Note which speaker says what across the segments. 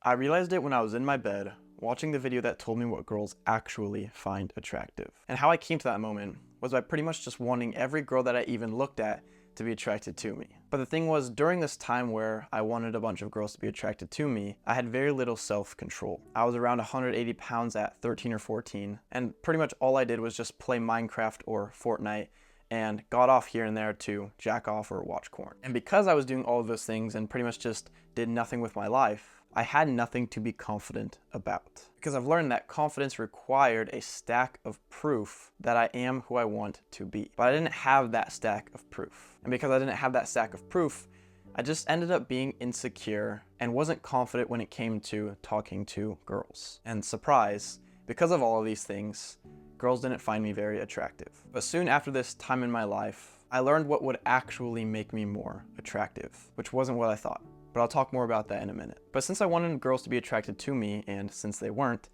Speaker 1: I realized it when I was in my bed, watching the video that told me what girls actually find attractive. And how I came to that moment was by pretty much just wanting every girl that I even looked at to be attracted to me. But the thing was, during this time where I wanted a bunch of girls to be attracted to me, I had very little self-control. I was around 180 pounds at 13 or 14, and pretty much all I did was just play Minecraft or Fortnite and got off here and there to jack off or watch porn. And because I was doing all of those things and pretty much just did nothing with my life, I had nothing to be confident about. Because I've learned that confidence required a stack of proof that I am who I want to be. But I didn't have that stack of proof. And because I didn't have that stack of proof, I just ended up being insecure and wasn't confident when it came to talking to girls. And surprise, because of all of these things, girls didn't find me very attractive. But soon after this time in my life, I learned what would actually make me more attractive, which wasn't what I thought. But I'll talk more about that in a minute. But since I wanted girls to be attracted to me, and since they weren't,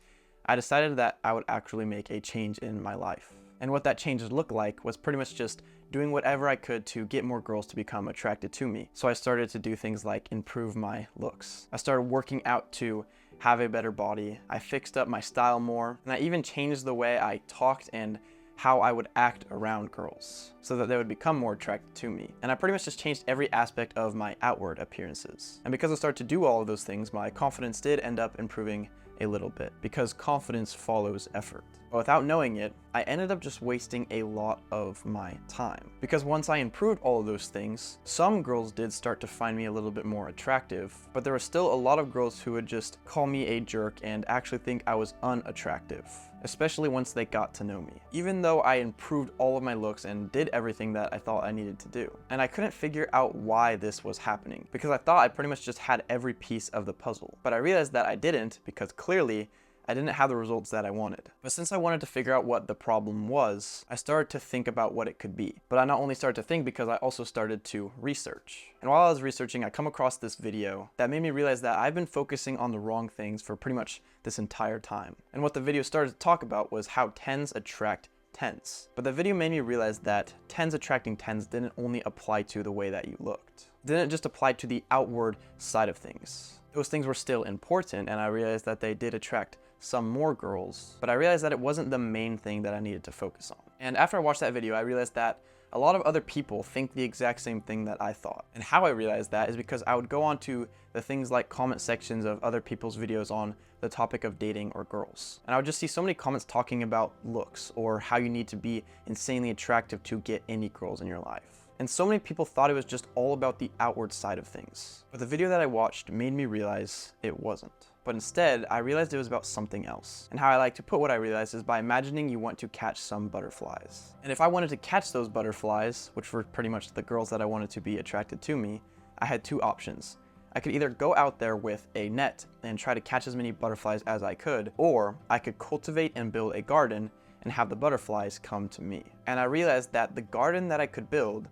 Speaker 1: I decided that I would actually make a change in my life. And what that change looked like was pretty much just doing whatever I could to get more girls to become attracted to me. So I started to do things like improve my looks. I started working out to have a better body. I fixed up my style more, and I even changed the way I talked and how I would act around girls so that they would become more attracted to me. And I pretty much just changed every aspect of my outward appearances. And because I started to do all of those things, my confidence did end up improving a little bit, because confidence follows effort. But without knowing it, I ended up just wasting a lot of my time. Because once I improved all of those things, some girls did start to find me a little bit more attractive, but there were still a lot of girls who would just call me a jerk and actually think I was unattractive, especially once they got to know me. Even though I improved all of my looks and did everything that I thought I needed to do. And I couldn't figure out why this was happening, because I thought I pretty much just had every piece of the puzzle. But I realized that I didn't, because clearly I didn't have the results that I wanted. But since I wanted to figure out what the problem was, I started to think about what it could be. But I not only started to think, because I also started to research. And while I was researching, I come across this video that made me realize that I've been focusing on the wrong things for pretty much this entire time. And what the video started to talk about was how 10s attract 10s. But the video made me realize that 10s attracting 10s didn't only apply to the way that you looked. It didn't just apply to the outward side of things. Those things were still important, and I realized that they did attract some more girls, but I realized that it wasn't the main thing that I needed to focus on. And after I watched that video, I realized that a lot of other people think the exact same thing that I thought. And how I realized that is because I would go on to the things like comment sections of other people's videos on the topic of dating or girls. And I would just see so many comments talking about looks or how you need to be insanely attractive to get any girls in your life. And so many people thought it was just all about the outward side of things. But the video that I watched made me realize it wasn't. But instead, I realized it was about something else. And how I like to put what I realized is by imagining you want to catch some butterflies. And if I wanted to catch those butterflies, which were pretty much the girls that I wanted to be attracted to me, I had two options. I could either go out there with a net and try to catch as many butterflies as I could, or I could cultivate and build a garden and have the butterflies come to me. And I realized that the garden that I could build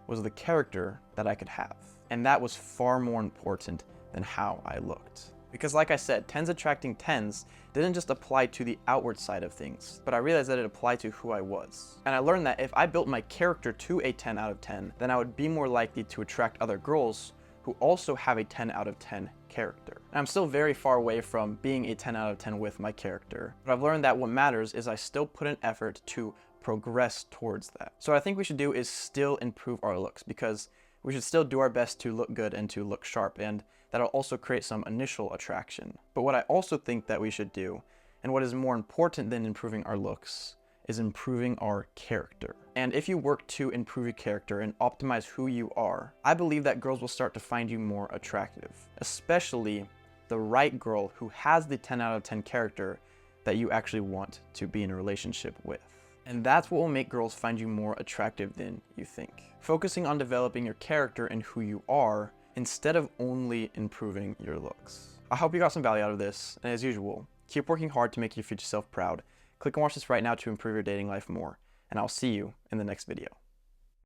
Speaker 1: was the character that I could have. And that was far more important than how I looked. Because like I said, 10s attracting 10s didn't just apply to the outward side of things, but I realized that it applied to who I was. And I learned that if I built my character to a 10 out of 10, then I would be more likely to attract other girls who also have a 10 out of 10 character. And I'm still very far away from being a 10 out of 10 with my character, but I've learned that what matters is I still put an effort to progress towards that. So what I think we should do is still improve our looks, because we should still do our best to look good and to look sharp, and that'll also create some initial attraction. But what I also think that we should do, and what is more important than improving our looks, is improving our character. And if you work to improve your character and optimize who you are, I believe that girls will start to find you more attractive, especially the right girl who has the 10 out of 10 character that you actually want to be in a relationship with. And that's what will make girls find you more attractive than you think. Focusing on developing your character and who you are, instead of only improving your looks. I hope you got some value out of this, and as usual, keep working hard to make your future self proud. Click and watch this right now to improve your dating life more, and I'll see you in the next video.